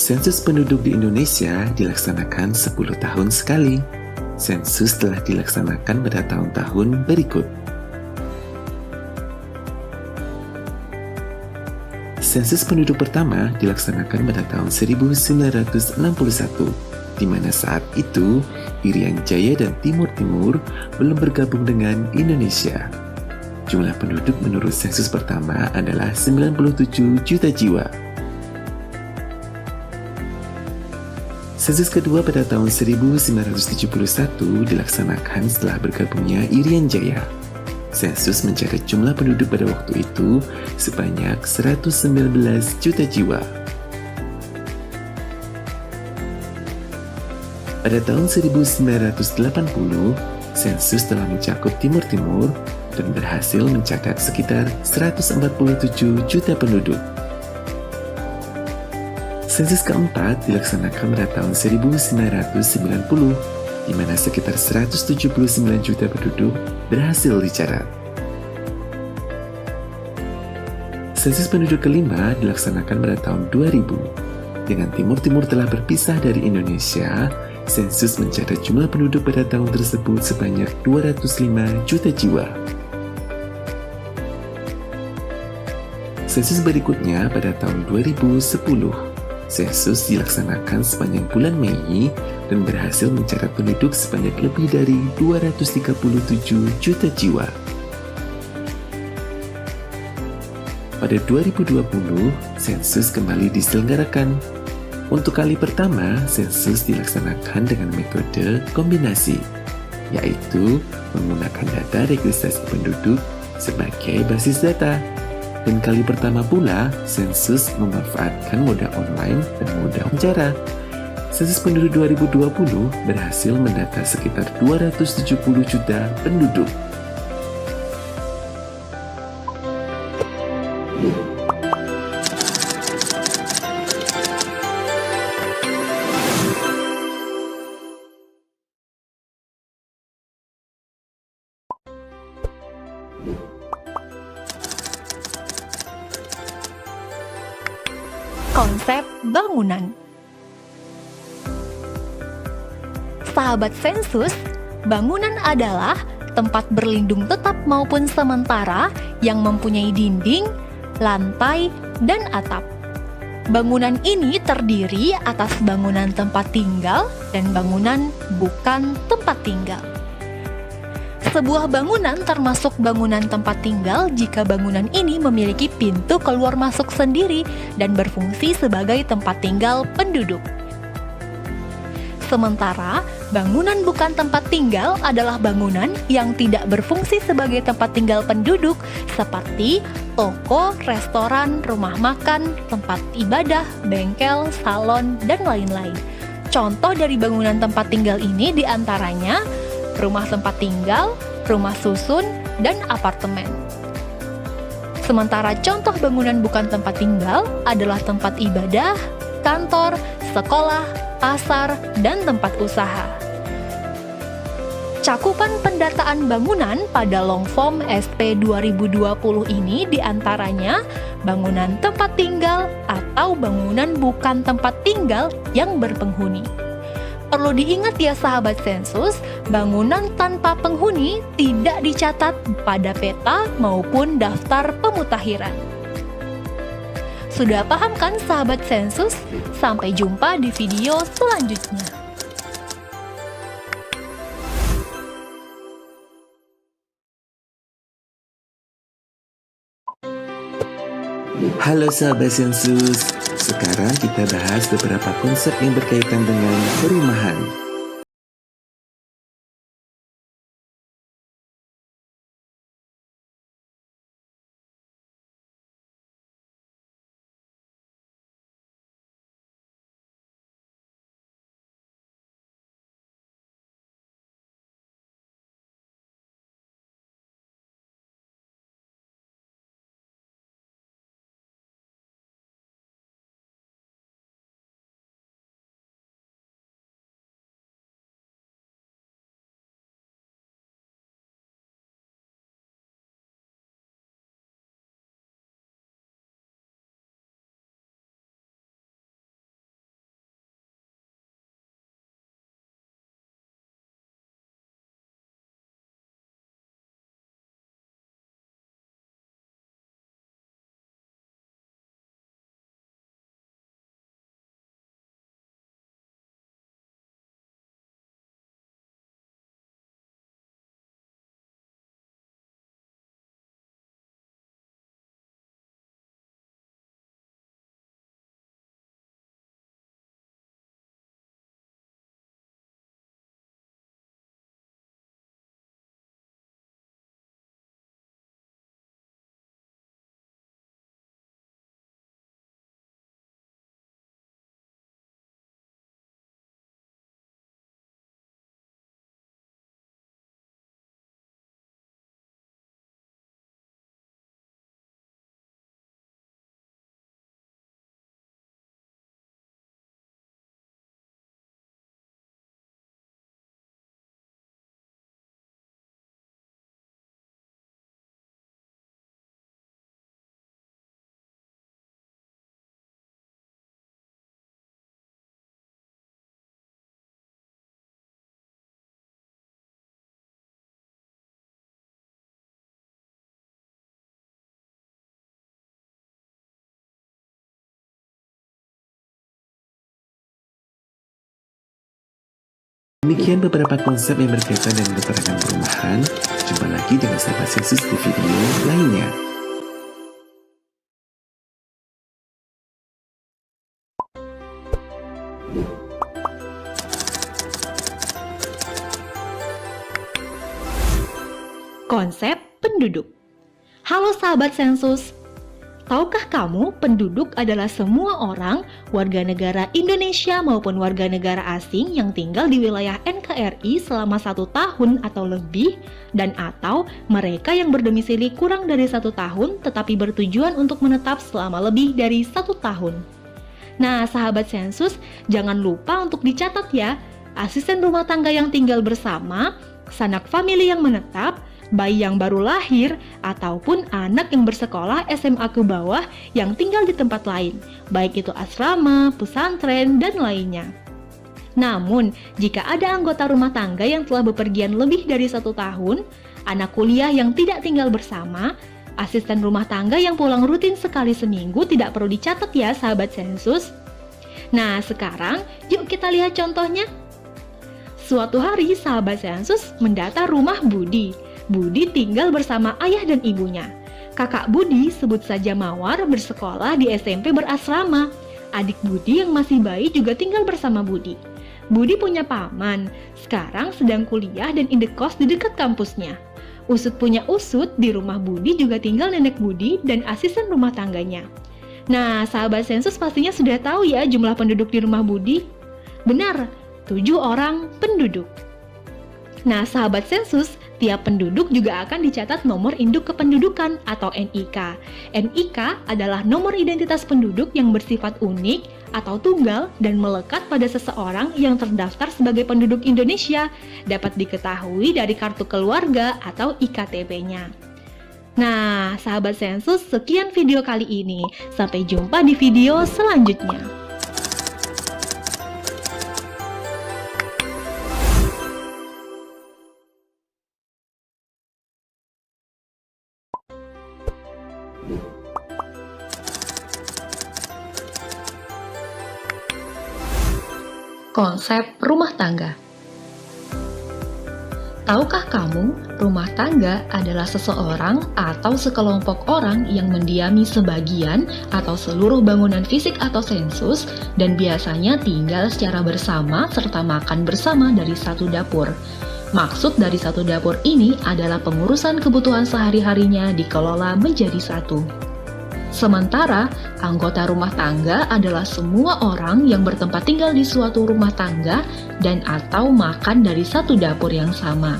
Sensus penduduk di Indonesia dilaksanakan 10 tahun sekali. Sensus telah dilaksanakan pada tahun-tahun berikut. Sensus penduduk pertama dilaksanakan pada tahun 1961, di mana saat itu Irian Jaya dan Timur Timur belum bergabung dengan Indonesia. Jumlah penduduk menurut sensus pertama adalah 97 juta jiwa. Sensus kedua pada tahun 1971 dilaksanakan setelah bergabungnya Irian Jaya. Sensus mencatat jumlah penduduk pada waktu itu sebanyak 119 juta jiwa. Pada tahun 1980, sensus telah mencakup Timur Timur dan berhasil mencatat sekitar 147 juta penduduk. Sensus keempat dilaksanakan pada tahun 1990, di mana sekitar 179 juta penduduk berhasil dicatat. Sensus penduduk kelima dilaksanakan pada tahun 2000. Dengan Timur Timur telah berpisah dari Indonesia, sensus mencatat jumlah penduduk pada tahun tersebut sebanyak 205 juta jiwa. Sensus berikutnya pada tahun 2010. Sensus dilaksanakan sepanjang bulan Mei dan berhasil mencatat penduduk sebanyak lebih dari 237 juta jiwa. Pada 2020, sensus kembali diselenggarakan. Untuk kali pertama, sensus dilaksanakan dengan metode kombinasi, yaitu menggunakan data registrasi penduduk sebagai basis data. Dan kali pertama pula, sensus memanfaatkan moda online dan moda wawancara. Sensus penduduk 2020 berhasil mendata sekitar 270 juta penduduk. Konsep bangunan. Sahabat sensus, bangunan adalah tempat berlindung tetap maupun sementara yang mempunyai dinding, lantai, dan atap. Bangunan ini terdiri atas bangunan tempat tinggal dan bangunan bukan tempat tinggal. Sebuah bangunan termasuk bangunan tempat tinggal jika bangunan ini memiliki pintu keluar masuk sendiri dan berfungsi sebagai tempat tinggal penduduk. Sementara, bangunan bukan tempat tinggal adalah bangunan yang tidak berfungsi sebagai tempat tinggal penduduk seperti toko, restoran, rumah makan, tempat ibadah, bengkel, salon, dan lain-lain. Contoh dari bangunan tempat tinggal ini diantaranya rumah tempat tinggal, rumah susun, dan apartemen. Sementara contoh bangunan bukan tempat tinggal adalah tempat ibadah, kantor, sekolah, pasar, dan tempat usaha. Cakupan pendataan bangunan pada Longform SP 2020 ini diantaranya bangunan tempat tinggal atau bangunan bukan tempat tinggal yang berpenghuni. Perlu diingat ya sahabat sensus, bangunan tanpa penghuni tidak dicatat pada peta maupun daftar pemutakhiran. Sudah paham kan sahabat sensus? Sampai jumpa di video selanjutnya. Halo sahabat sensus, sekarang kita bahas beberapa konsep yang berkaitan dengan perumahan. Demikian beberapa konsep yang berkaitan dengan keterangan perumahan. Jumpa lagi dengan sahabat sensus di video lainnya. Konsep penduduk. Halo sahabat sensus, tahukah kamu penduduk adalah semua orang, warga negara Indonesia maupun warga negara asing yang tinggal di wilayah NKRI selama 1 tahun atau lebih, dan atau mereka yang berdomisili kurang dari 1 tahun tetapi bertujuan untuk menetap selama lebih dari 1 tahun. Nah sahabat sensus, jangan lupa untuk dicatat ya, asisten rumah tangga yang tinggal bersama, sanak famili yang menetap, bayi yang baru lahir, ataupun anak yang bersekolah SMA ke bawah yang tinggal di tempat lain, baik itu asrama, pesantren, dan lainnya. Namun, jika ada anggota rumah tangga yang telah bepergian lebih dari 1 tahun, anak kuliah yang tidak tinggal bersama, asisten rumah tangga yang pulang rutin sekali seminggu tidak perlu dicatat ya sahabat sensus. Nah, sekarang yuk kita lihat contohnya. Suatu hari sahabat sensus mendata rumah Budi. Budi tinggal bersama ayah dan ibunya. Kakak Budi, sebut saja Mawar, bersekolah di SMP berasrama. Adik Budi yang masih bayi juga tinggal bersama Budi. Budi punya paman, sekarang sedang kuliah dan indekos di dekat kampusnya. Usut punya usut, di rumah Budi juga tinggal nenek Budi dan asisten rumah tangganya. Nah, sahabat sensus pastinya sudah tahu ya jumlah penduduk di rumah Budi. Benar, 7 orang penduduk. Nah, sahabat sensus, tiap penduduk juga akan dicatat nomor induk kependudukan atau NIK. NIK adalah nomor identitas penduduk yang bersifat unik atau tunggal dan melekat pada seseorang yang terdaftar sebagai penduduk Indonesia, dapat diketahui dari kartu keluarga atau IKTP-nya. Nah, sahabat sensus, sekian video kali ini. Sampai jumpa di video selanjutnya. Konsep rumah tangga. Tahukah kamu, rumah tangga adalah seseorang atau sekelompok orang yang mendiami sebagian atau seluruh bangunan fisik atau sensus dan biasanya tinggal secara bersama serta makan bersama dari satu dapur. Maksud dari satu dapur ini adalah pengurusan kebutuhan sehari-harinya dikelola menjadi satu. Sementara, anggota rumah tangga adalah semua orang yang bertempat tinggal di suatu rumah tangga dan atau makan dari satu dapur yang sama.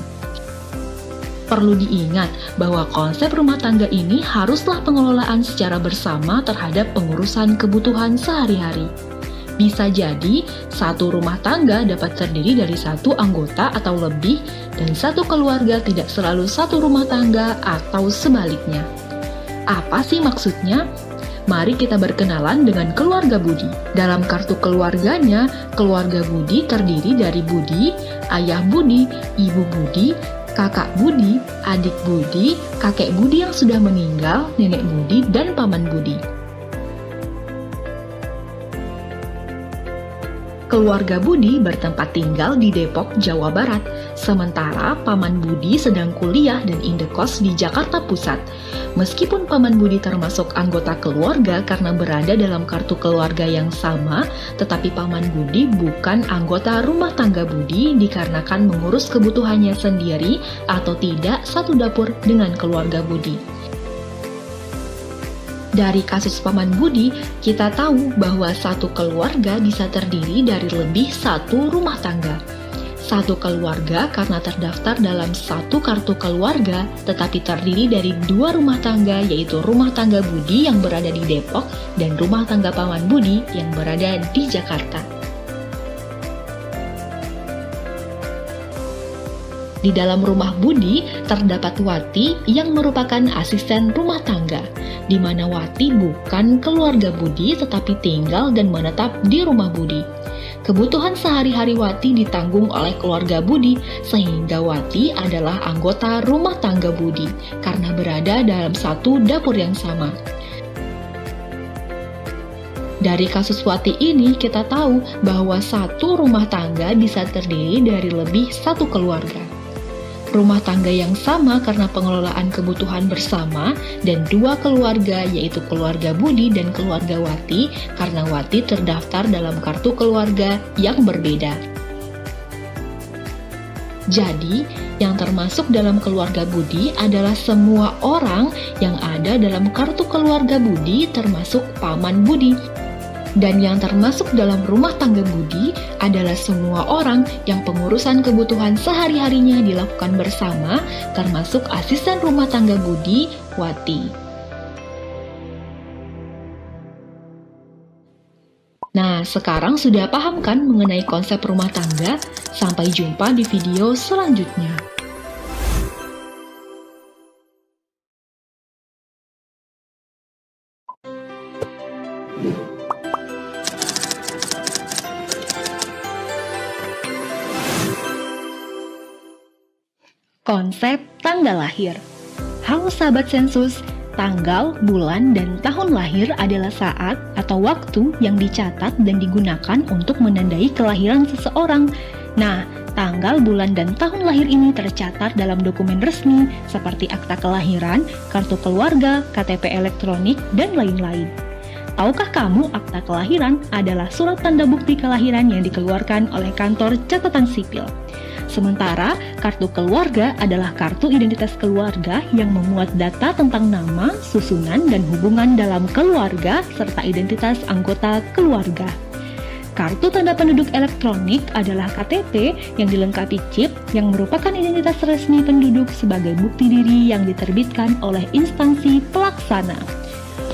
Perlu diingat bahwa konsep rumah tangga ini haruslah pengelolaan secara bersama terhadap pengurusan kebutuhan sehari-hari. Bisa jadi, satu rumah tangga dapat terdiri dari satu anggota atau lebih, dan satu keluarga tidak selalu satu rumah tangga atau sebaliknya. Apa sih maksudnya? Mari kita berkenalan dengan keluarga Budi. Dalam kartu keluarganya, keluarga Budi terdiri dari Budi, ayah Budi, ibu Budi, kakak Budi, adik Budi, kakek Budi yang sudah meninggal, nenek Budi, dan paman Budi. Keluarga Budi bertempat tinggal di Depok, Jawa Barat, sementara paman Budi sedang kuliah dan indekos di Jakarta Pusat. Meskipun paman Budi termasuk anggota keluarga karena berada dalam kartu keluarga yang sama, tetapi paman Budi bukan anggota rumah tangga Budi dikarenakan mengurus kebutuhannya sendiri atau tidak satu dapur dengan keluarga Budi. Dari kasus paman Budi, kita tahu bahwa satu keluarga bisa terdiri dari lebih satu rumah tangga. Satu keluarga karena terdaftar dalam satu kartu keluarga, tetapi terdiri dari dua rumah tangga, yaitu rumah tangga Budi yang berada di Depok dan rumah tangga paman Budi yang berada di Jakarta. Di dalam rumah Budi terdapat Wati yang merupakan asisten rumah tangga, di mana Wati bukan keluarga Budi tetapi tinggal dan menetap di rumah Budi. Kebutuhan sehari-hari Wati ditanggung oleh keluarga Budi, sehingga Wati adalah anggota rumah tangga Budi karena berada dalam satu dapur yang sama. Dari kasus Wati ini kita tahu bahwa satu rumah tangga bisa terdiri dari lebih satu keluarga. Rumah tangga yang sama karena pengelolaan kebutuhan bersama dan dua keluarga yaitu keluarga Budi dan keluarga Wati karena Wati terdaftar dalam kartu keluarga yang berbeda. Jadi, yang termasuk dalam keluarga Budi adalah semua orang yang ada dalam kartu keluarga Budi termasuk paman Budi. Dan yang termasuk dalam rumah tangga Budi adalah semua orang yang pengurusan kebutuhan sehari-harinya dilakukan bersama, termasuk asisten rumah tangga Budi, Wati. Nah, sekarang sudah paham kan mengenai konsep rumah tangga? Sampai jumpa di video selanjutnya. Konsep tanggal lahir. Halo sahabat sensus, tanggal, bulan, dan tahun lahir adalah saat atau waktu yang dicatat dan digunakan untuk menandai kelahiran seseorang. Nah, tanggal, bulan, dan tahun lahir ini tercatat dalam dokumen resmi seperti akta kelahiran, kartu keluarga, KTP elektronik, dan lain-lain. Tahukah kamu akta kelahiran adalah surat tanda bukti kelahiran yang dikeluarkan oleh kantor catatan sipil. Sementara, kartu keluarga adalah kartu identitas keluarga yang memuat data tentang nama, susunan, dan hubungan dalam keluarga, serta identitas anggota keluarga. Kartu tanda penduduk elektronik adalah KTP yang dilengkapi chip yang merupakan identitas resmi penduduk sebagai bukti diri yang diterbitkan oleh instansi pelaksana.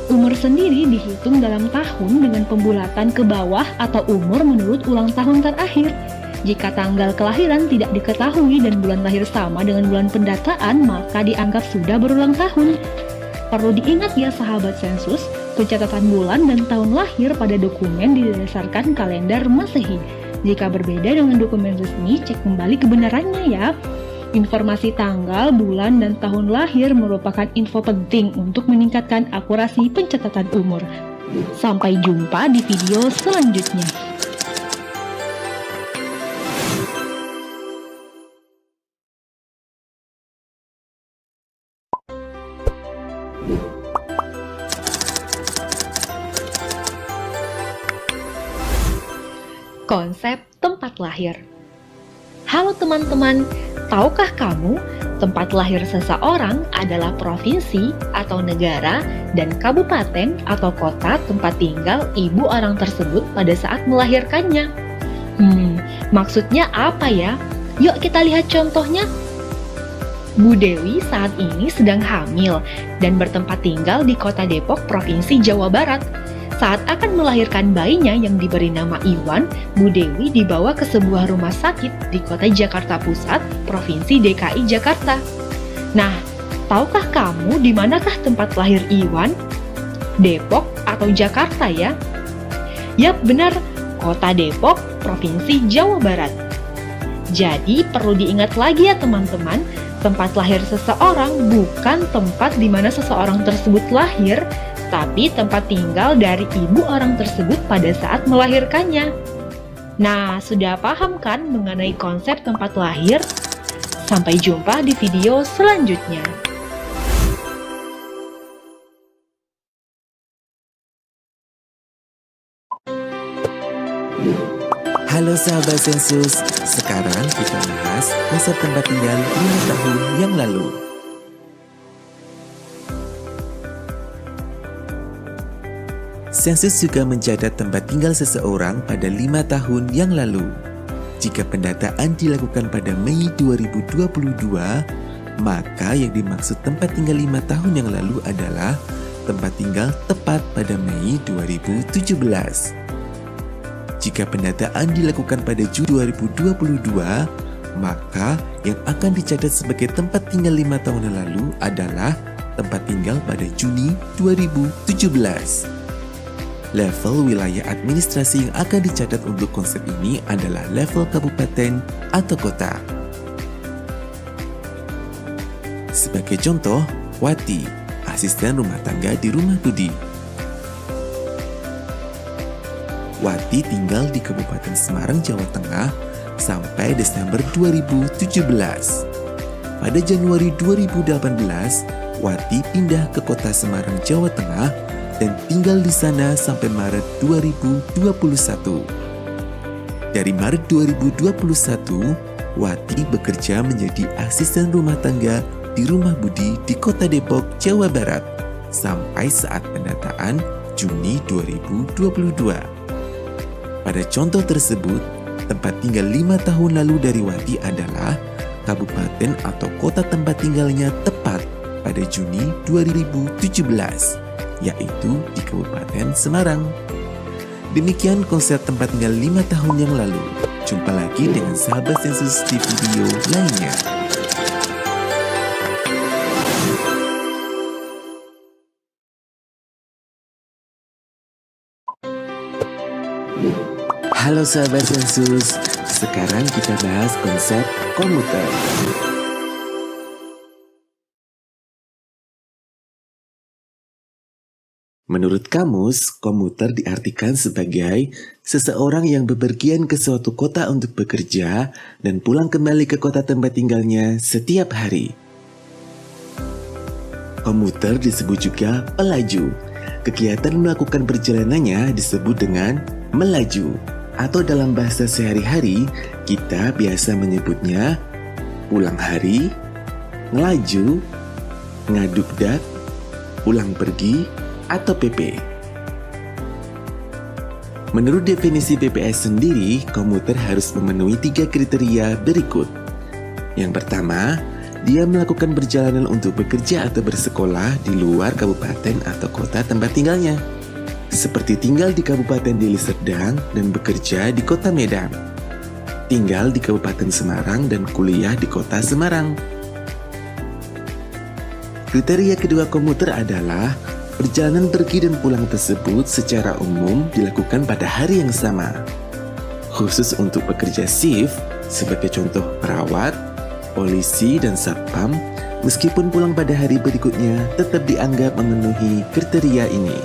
Umur sendiri dihitung dalam tahun dengan pembulatan ke bawah atau umur menurut ulang tahun terakhir. Jika tanggal kelahiran tidak diketahui dan bulan lahir sama dengan bulan pendataan, maka dianggap sudah berulang tahun. Perlu diingat ya sahabat sensus, pencatatan bulan dan tahun lahir pada dokumen didasarkan kalender Masehi. Jika berbeda dengan dokumen resmi, cek kembali kebenarannya ya. Informasi tanggal, bulan, dan tahun lahir merupakan info penting untuk meningkatkan akurasi pencatatan umur. Sampai jumpa di video selanjutnya. Konsep tempat lahir. Halo teman-teman, tahukah kamu tempat lahir seseorang adalah provinsi atau negara dan kabupaten atau kota tempat tinggal ibu orang tersebut pada saat melahirkannya? Maksudnya apa ya? Yuk kita lihat contohnya. Bu Dewi saat ini sedang hamil dan bertempat tinggal di kota Depok, Provinsi Jawa Barat. Saat akan melahirkan bayinya yang diberi nama Iwan, Bu Dewi dibawa ke sebuah rumah sakit di kota Jakarta Pusat, Provinsi DKI Jakarta. Nah, tahukah kamu di manakah tempat lahir Iwan? Depok atau Jakarta ya? Yap, benar, kota Depok, Provinsi Jawa Barat. Jadi perlu diingat lagi ya teman-teman, tempat lahir seseorang bukan tempat di mana seseorang tersebut lahir, tapi tempat tinggal dari ibu orang tersebut pada saat melahirkannya. Nah, sudah paham kan mengenai konsep tempat lahir? Sampai jumpa di video selanjutnya. Halo sahabat sensus, sekarang kita bahas konsep tempat tinggal 5 tahun yang lalu. Sensus juga mencatat tempat tinggal seseorang pada 5 tahun yang lalu. Jika pendataan dilakukan pada Mei 2022, maka yang dimaksud tempat tinggal 5 tahun yang lalu adalah tempat tinggal tepat pada Mei 2017. Jika pendataan dilakukan pada Juni 2022, maka yang akan dicatat sebagai tempat tinggal 5 tahun yang lalu adalah tempat tinggal pada Juni 2017. Level wilayah administrasi yang akan dicatat untuk konsep ini adalah level kabupaten atau kota. Sebagai contoh, Wati, asisten rumah tangga di rumah Budi. Wati tinggal di Kabupaten Semarang, Jawa Tengah sampai Desember 2017. Pada Januari 2018, Wati pindah ke kota Semarang, Jawa Tengah dan tinggal di sana sampai Maret 2021. Dari Maret 2021, Wati bekerja menjadi asisten rumah tangga di Rumah Budi di Kota Depok, Jawa Barat, sampai saat pendataan Juni 2022. Pada contoh tersebut, tempat tinggal 5 tahun lalu dari Wati adalah kabupaten atau kota tempat tinggalnya tepat pada Juni 2017, yaitu di Kabupaten Semarang. Demikian konsep tempat tinggal 5 tahun yang lalu. Jumpa lagi dengan sahabat Sensus di video lainnya. Halo sahabat Sensus, sekarang kita bahas konsep komuter. Menurut kamus, komuter diartikan sebagai seseorang yang bepergian ke suatu kota untuk bekerja dan pulang kembali ke kota tempat tinggalnya setiap hari. Komuter disebut juga pelaju. Kegiatan melakukan perjalanannya disebut dengan melaju, atau dalam bahasa sehari-hari kita biasa menyebutnya pulang hari, ngelaju, ngadugdak, pulang pergi, atau PP. Menurut definisi BPS sendiri, komuter harus memenuhi 3 kriteria berikut. Yang pertama, dia melakukan perjalanan untuk bekerja atau bersekolah di luar kabupaten atau kota tempat tinggalnya, seperti tinggal di Kabupaten Deli Serdang dan bekerja di Kota Medan, tinggal di Kabupaten Semarang dan kuliah di Kota Semarang. Kriteria kedua komuter adalah perjalanan pergi dan pulang tersebut secara umum dilakukan pada hari yang sama. Khusus untuk pekerja shift, sebagai contoh perawat, polisi, dan satpam, meskipun pulang pada hari berikutnya tetap dianggap memenuhi kriteria ini.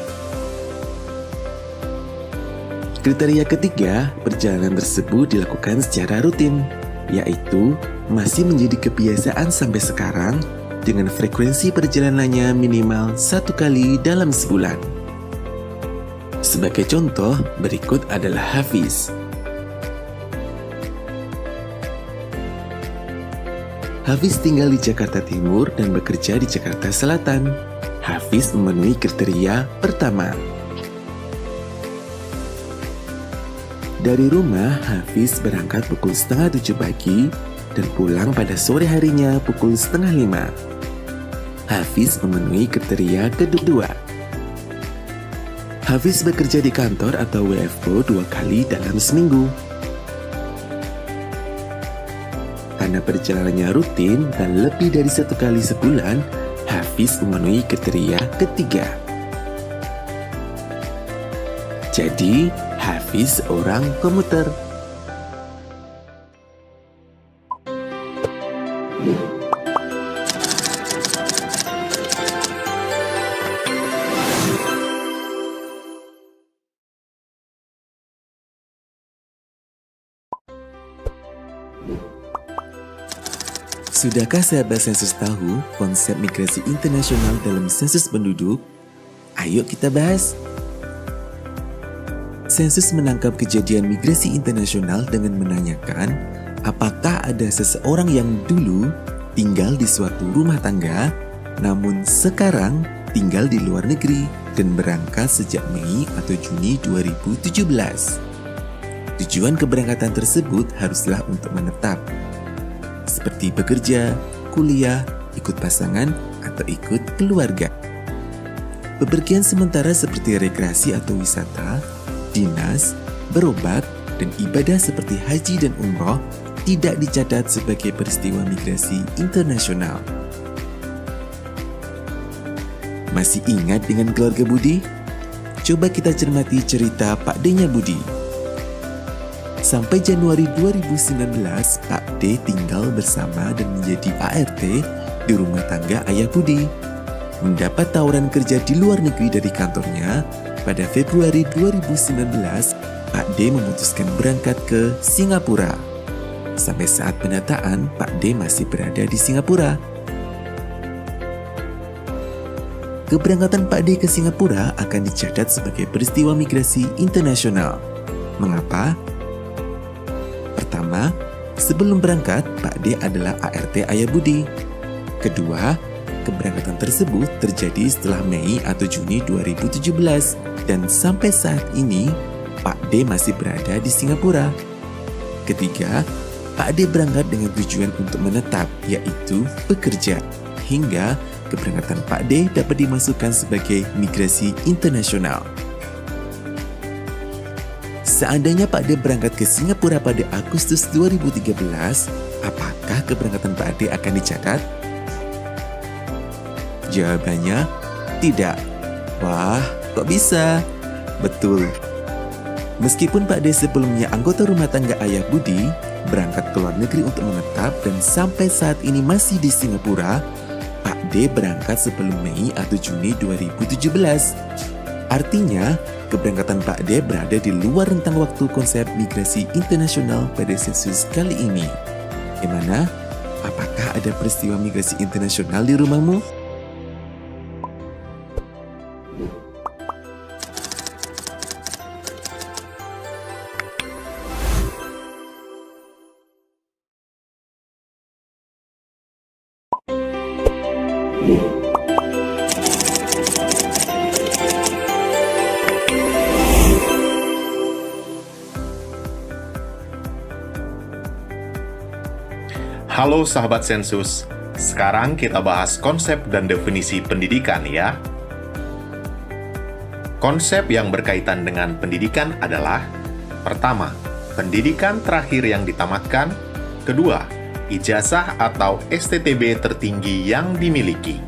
Kriteria ketiga, perjalanan tersebut dilakukan secara rutin, yaitu masih menjadi kebiasaan sampai sekarang dengan frekuensi perjalanannya minimal 1 kali dalam sebulan. Sebagai contoh, berikut adalah Hafiz. Hafiz tinggal di Jakarta Timur dan bekerja di Jakarta Selatan. Hafiz memenuhi kriteria pertama. Dari rumah, Hafiz berangkat pukul 6:30 pagi dan pulang pada sore harinya pukul 4:30. Hafiz memenuhi kriteria kedua. Hafiz bekerja di kantor atau WFO 2 kali dalam seminggu. Karena perjalanannya rutin dan lebih dari 1 kali sebulan, Hafiz memenuhi kriteria ketiga. Jadi, Hafiz orang komuter. Sudahkah sahabat sensus tahu konsep migrasi internasional dalam sensus penduduk? Ayo kita bahas. Sensus menangkap kejadian migrasi internasional dengan menanyakan apakah ada seseorang yang dulu tinggal di suatu rumah tangga, namun sekarang tinggal di luar negeri dan berangkat sejak Mei atau Juni 2017. Tujuan keberangkatan tersebut haruslah untuk menetap, seperti bekerja, kuliah, ikut pasangan, atau ikut keluarga. Bepergian sementara seperti rekreasi atau wisata, dinas, berobat, dan ibadah seperti haji dan umroh tidak dicatat sebagai peristiwa migrasi internasional. Masih ingat dengan keluarga Budi? Coba kita cermati cerita Pak D-nya Budi. Sampai Januari 2019, Pak D tinggal bersama dan menjadi ART di rumah tangga ayah Budi. Mendapat tawaran kerja di luar negeri dari kantornya, pada Februari 2019, Pak D memutuskan berangkat ke Singapura. Sampai saat pendataan, Pak D masih berada di Singapura. Keberangkatan Pak D ke Singapura akan dicatat sebagai peristiwa migrasi internasional. Mengapa? Pertama, sebelum berangkat, Pak D adalah ART Ayah Budi. Kedua, keberangkatan tersebut terjadi setelah Mei atau Juni 2017 dan sampai saat ini Pak D masih berada di Singapura. Ketiga, Pak D berangkat dengan tujuan untuk menetap, yaitu bekerja, hingga keberangkatan Pak D dapat dimasukkan sebagai migrasi internasional. Seandainya Pak D berangkat ke Singapura pada Agustus 2013, apakah keberangkatan Pak D akan dicatat? Jawabannya, tidak. Wah, kok bisa? Betul. Meskipun Pak D sebelumnya anggota rumah tangga Ayah Budi, berangkat ke luar negeri untuk menetap dan sampai saat ini masih di Singapura, Pak D berangkat sebelum Mei atau Juni 2017. Artinya, keberangkatan Pak D berada di luar rentang waktu konsep migrasi internasional pada sensus kali ini. Gimana? Apakah ada peristiwa migrasi internasional di rumahmu? Halo sahabat Sensus, sekarang kita bahas konsep dan definisi pendidikan ya. Konsep yang berkaitan dengan pendidikan adalah: pertama, pendidikan terakhir yang ditamatkan; kedua, ijazah atau STTB tertinggi yang dimiliki.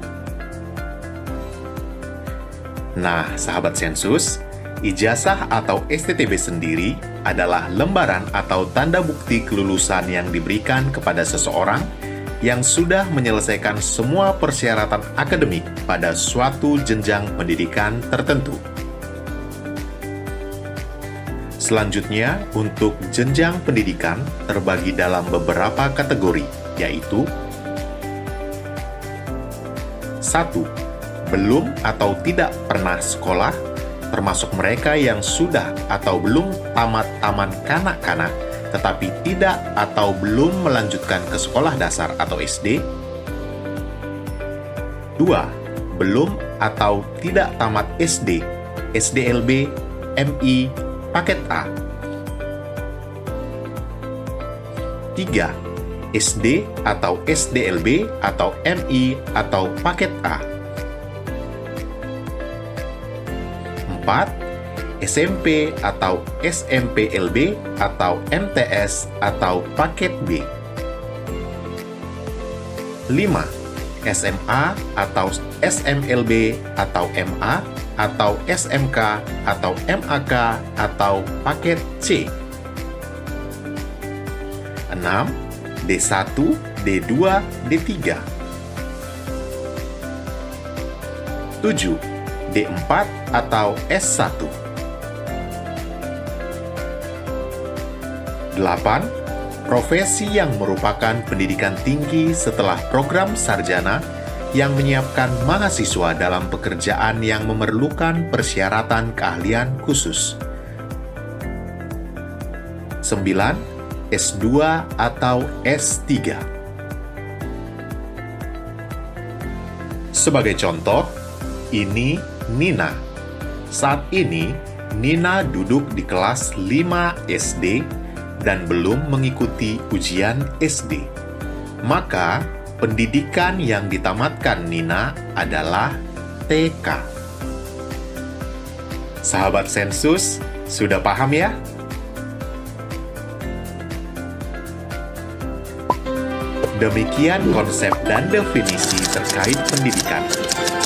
Nah, sahabat Sensus, ijazah atau STTB sendiri adalah lembaran atau tanda bukti kelulusan yang diberikan kepada seseorang yang sudah menyelesaikan semua persyaratan akademik pada suatu jenjang pendidikan tertentu. Selanjutnya, untuk jenjang pendidikan terbagi dalam beberapa kategori, yaitu 1. Belum atau tidak pernah sekolah, termasuk mereka yang sudah atau belum tamat taman kanak-kanak, tetapi tidak atau belum melanjutkan ke sekolah dasar atau SD. 2. Belum atau tidak tamat SD, SDLB, MI, paket A. 3. SD atau SDLB atau MI atau paket A. 4. SMP atau SMPLB atau MTS atau paket B. 5. SMA atau SMLB atau MA atau SMK atau MAK atau paket C. 6. D1, D2, D3. 7. D4 atau S1. 8. Profesi yang merupakan pendidikan tinggi setelah program sarjana yang menyiapkan mahasiswa dalam pekerjaan yang memerlukan persyaratan keahlian khusus. 9. S2 atau S3. Sebagai contoh, ini Nina. Saat ini, Nina duduk di kelas 5 SD dan belum mengikuti ujian SD. Maka, pendidikan yang ditamatkan Nina adalah TK. Sahabat Sensus, sudah paham ya? Demikian konsep dan definisi terkait pendidikan.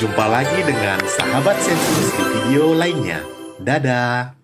Jumpa lagi dengan sahabat Sensus di video lainnya. Dadah!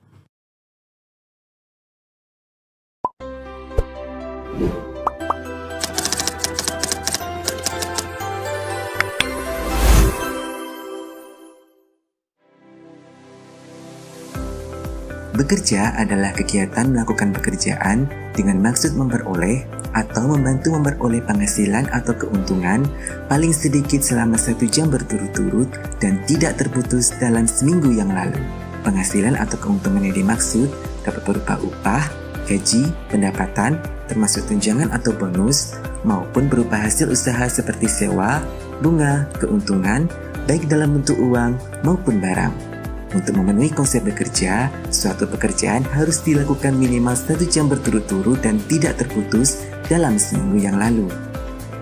Bekerja adalah kegiatan melakukan pekerjaan dengan maksud memperoleh atau membantu memperoleh penghasilan atau keuntungan paling sedikit selama 1 jam berturut-turut dan tidak terputus dalam seminggu yang lalu. Penghasilan atau keuntungan yang dimaksud dapat berupa upah, gaji, pendapatan, termasuk tunjangan atau bonus, maupun berupa hasil usaha seperti sewa, bunga, keuntungan, baik dalam bentuk uang maupun barang. Untuk memenuhi konsep bekerja, suatu pekerjaan harus dilakukan minimal 1 jam berturut-turut dan tidak terputus dalam seminggu yang lalu.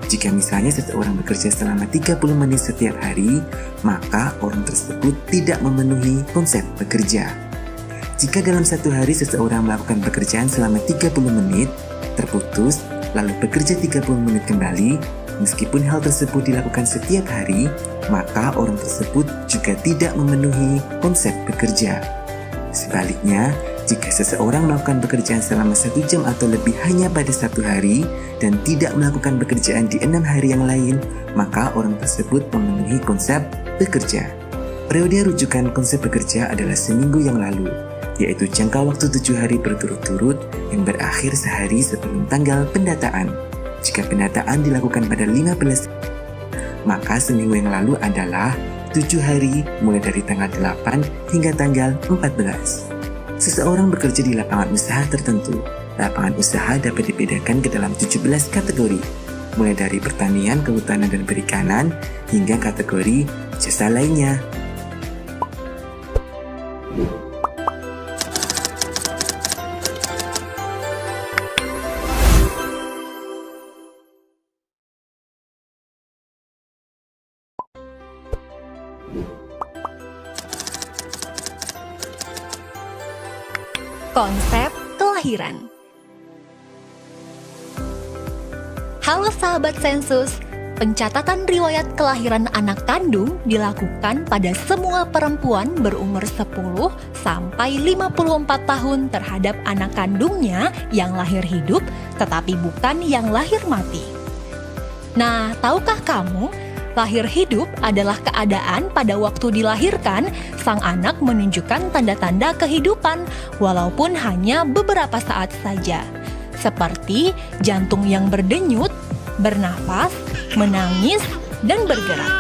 Jika misalnya seseorang bekerja selama 30 menit setiap hari, maka orang tersebut tidak memenuhi konsep bekerja. Jika dalam satu hari seseorang melakukan pekerjaan selama 30 menit, terputus, lalu bekerja 30 menit kembali, meskipun hal tersebut dilakukan setiap hari, maka orang tersebut juga tidak memenuhi konsep bekerja. Sebaliknya, jika seseorang melakukan pekerjaan selama 1 jam atau lebih hanya pada 1 hari dan tidak melakukan pekerjaan di 6 hari yang lain, maka orang tersebut memenuhi konsep bekerja. Periode rujukan konsep bekerja adalah seminggu yang lalu, yaitu jangka waktu 7 hari berturut-turut yang berakhir sehari sebelum tanggal pendataan. Jika pendataan dilakukan pada 15, maka seminggu yang lalu adalah 7 hari mulai dari tanggal 8 hingga tanggal 14. Seseorang bekerja di lapangan usaha tertentu. Lapangan usaha dapat dibedakan ke dalam 17 kategori, mulai dari pertanian, kehutanan, dan perikanan, hingga kategori jasa lainnya. Konsep kelahiran. Halo sahabat sensus, pencatatan riwayat kelahiran anak kandung dilakukan pada semua perempuan berumur 10 sampai 54 tahun terhadap anak kandungnya yang lahir hidup tetapi bukan yang lahir mati. Nah, tahukah kamu? Lahir hidup adalah keadaan pada waktu dilahirkan, sang anak menunjukkan tanda-tanda kehidupan, walaupun hanya beberapa saat saja. Seperti jantung yang berdenyut, bernafas, menangis, dan bergerak.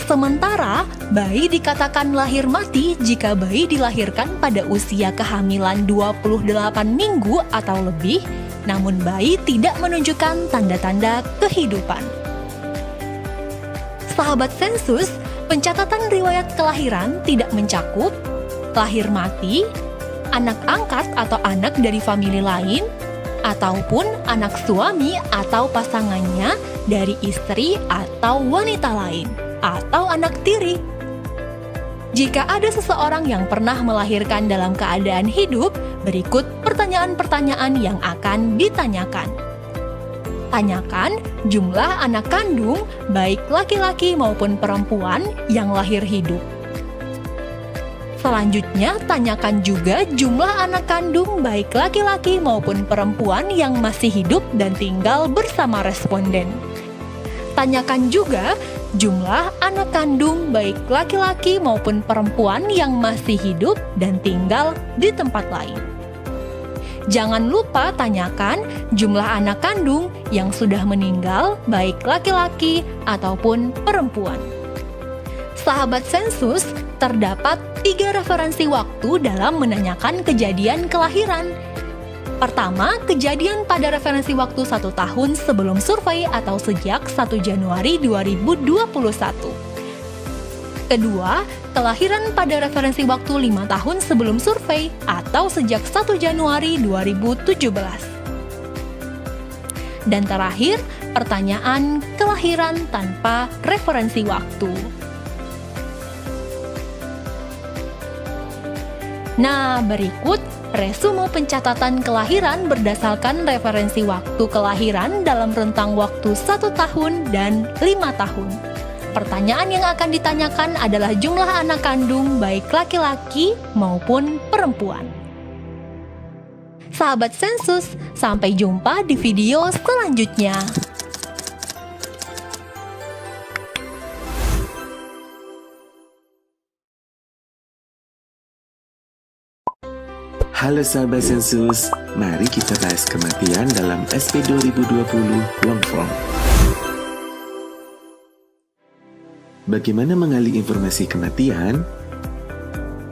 Sementara, bayi dikatakan lahir mati jika bayi dilahirkan pada usia kehamilan 28 minggu atau lebih, namun bayi tidak menunjukkan tanda-tanda kehidupan. Sahabat sensus, pencatatan riwayat kelahiran tidak mencakup lahir mati, anak angkat atau anak dari famili lain, ataupun anak suami atau pasangannya dari istri atau wanita lain, atau anak tiri. Jika ada seseorang yang pernah melahirkan dalam keadaan hidup, berikut pertanyaan-pertanyaan yang akan ditanyakan. Tanyakan jumlah anak kandung, baik laki-laki maupun perempuan yang lahir hidup. Selanjutnya, tanyakan juga jumlah anak kandung, baik laki-laki maupun perempuan yang masih hidup dan tinggal bersama responden. Tanyakan juga jumlah anak kandung baik laki-laki maupun perempuan yang masih hidup dan tinggal di tempat lain. Jangan lupa tanyakan jumlah anak kandung yang sudah meninggal baik laki-laki ataupun perempuan. Sahabat sensus, terdapat 3 referensi waktu dalam menanyakan kejadian kelahiran. Pertama, kejadian pada referensi waktu 1 tahun sebelum survei atau sejak 1 Januari 2021. Kedua, kelahiran pada referensi waktu 5 tahun sebelum survei atau sejak 1 Januari 2017. Dan terakhir, pertanyaan kelahiran tanpa referensi waktu. Nah, berikut resume pencatatan kelahiran berdasarkan referensi waktu kelahiran dalam rentang waktu 1 tahun dan 5 tahun. Pertanyaan yang akan ditanyakan adalah jumlah anak kandung baik laki-laki maupun perempuan. Sahabat sensus, sampai jumpa di video selanjutnya. Halo sahabat sensus, mari kita bahas kematian dalam SP 2020 long form. Bagaimana menggali informasi kematian?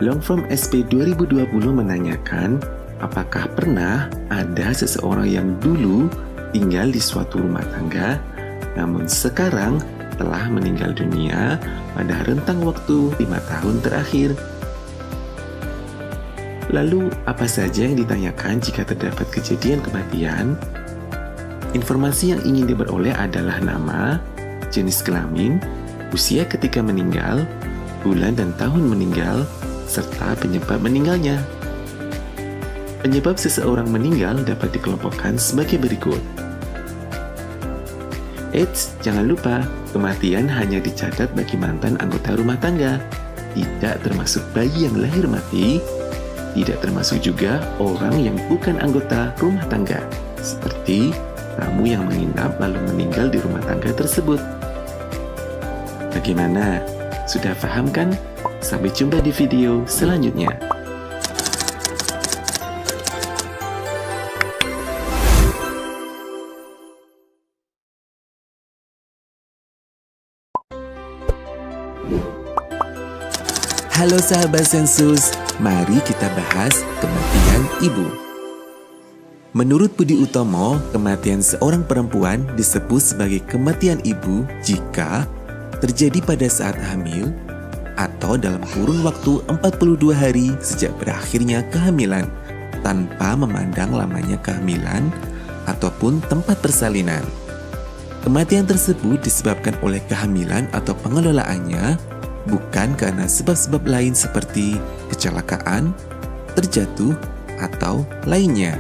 Long form SP 2020 menanyakan, apakah pernah ada seseorang yang dulu tinggal di suatu rumah tangga, namun sekarang telah meninggal dunia pada rentang waktu 5 tahun terakhir? Lalu, apa saja yang ditanyakan jika terdapat kejadian kematian? Informasi yang ingin diperoleh adalah nama, jenis kelamin, usia ketika meninggal, bulan dan tahun meninggal, serta penyebab meninggalnya. Penyebab seseorang meninggal dapat dikelompokkan sebagai berikut. Eits, jangan lupa, kematian hanya dicatat bagi mantan anggota rumah tangga, tidak termasuk bayi yang lahir mati, tidak termasuk juga orang yang bukan anggota rumah tangga, seperti tamu yang menginap lalu meninggal di rumah tangga tersebut. Bagaimana? Sudah paham kan? Sampai jumpa di video selanjutnya. Halo sahabat sensus, mari kita bahas kematian ibu. Menurut Budi Utomo, kematian seorang perempuan disebut sebagai kematian ibu jika terjadi pada saat hamil atau dalam kurun waktu 42 hari sejak berakhirnya kehamilan tanpa memandang lamanya kehamilan ataupun tempat persalinan. Kematian tersebut disebabkan oleh kehamilan atau pengelolaannya, bukan karena sebab-sebab lain seperti kecelakaan, terjatuh, atau lainnya.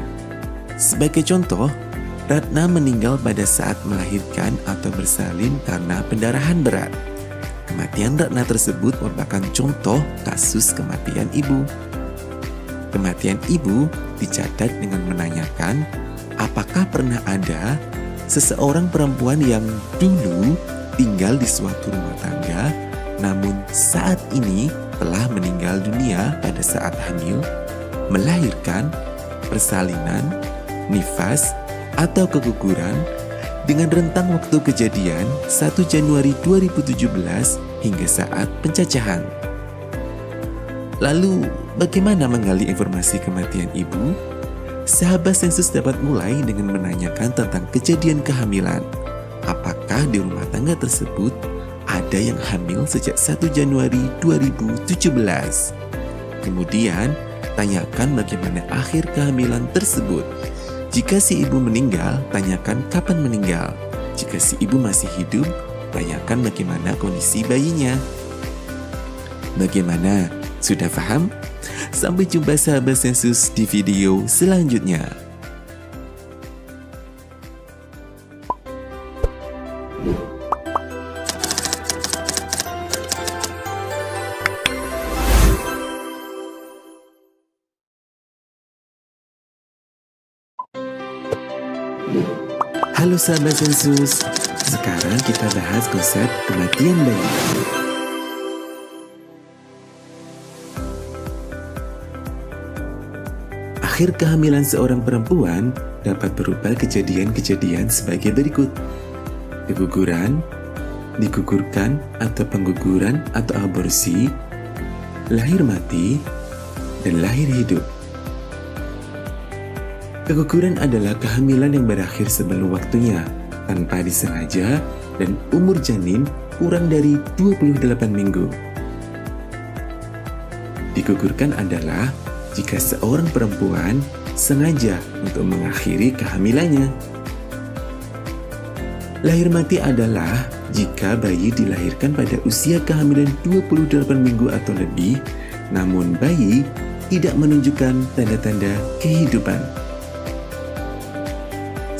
Sebagai contoh, Ratna meninggal pada saat melahirkan atau bersalin karena pendarahan berat. Kematian Ratna tersebut merupakan contoh kasus kematian ibu. Kematian ibu dicatat dengan menanyakan, apakah pernah ada seseorang perempuan yang dulu tinggal di suatu rumah tangga, namun saat ini telah meninggal dunia pada saat hamil, melahirkan, persalinan, nifas, atau keguguran dengan rentang waktu kejadian 1 Januari 2017 hingga saat pencacahan. Lalu, bagaimana menggali informasi kematian ibu? Sahabat sensus dapat mulai dengan menanyakan tentang kejadian kehamilan. Apakah di rumah tangga tersebut ada yang hamil sejak 1 Januari 2017? Kemudian, tanyakan bagaimana akhir kehamilan tersebut. Jika si ibu meninggal, tanyakan kapan meninggal. Jika si ibu masih hidup, tanyakan bagaimana kondisi bayinya. Bagaimana? Sudah paham? Sampai jumpa sahabat sensus di video selanjutnya. Halo sahabat sensus, sekarang kita bahas konsep kematian bayi. Akhir kehamilan seorang perempuan dapat berupa kejadian-kejadian sebagai berikut. Keguguran, digugurkan atau pengguguran atau aborsi, lahir mati, dan lahir hidup. Keguguran adalah kehamilan yang berakhir sebelum waktunya, tanpa disengaja, dan umur janin kurang dari 28 minggu. Digugurkan adalah jika seorang perempuan sengaja untuk mengakhiri kehamilannya. Lahir mati adalah jika bayi dilahirkan pada usia kehamilan 28 minggu atau lebih, namun bayi tidak menunjukkan tanda-tanda kehidupan.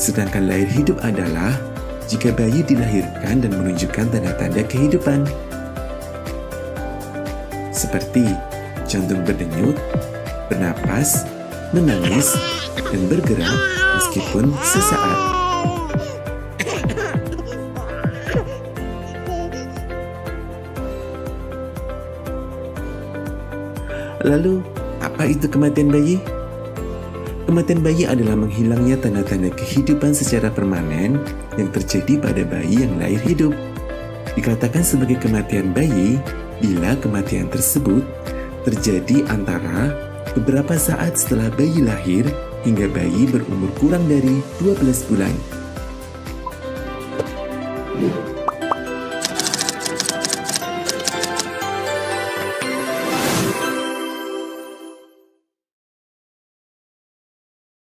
Sedangkan lahir hidup adalah jika bayi dilahirkan dan menunjukkan tanda-tanda kehidupan. Seperti jantung berdenyut, bernapas, menangis, dan bergerak meskipun sesaat. Lalu, apa itu kematian bayi? Kematian bayi adalah menghilangnya tanda-tanda kehidupan secara permanen yang terjadi pada bayi yang lahir hidup. Dikatakan sebagai kematian bayi bila kematian tersebut terjadi antara beberapa saat setelah bayi lahir hingga bayi berumur kurang dari 12 bulan.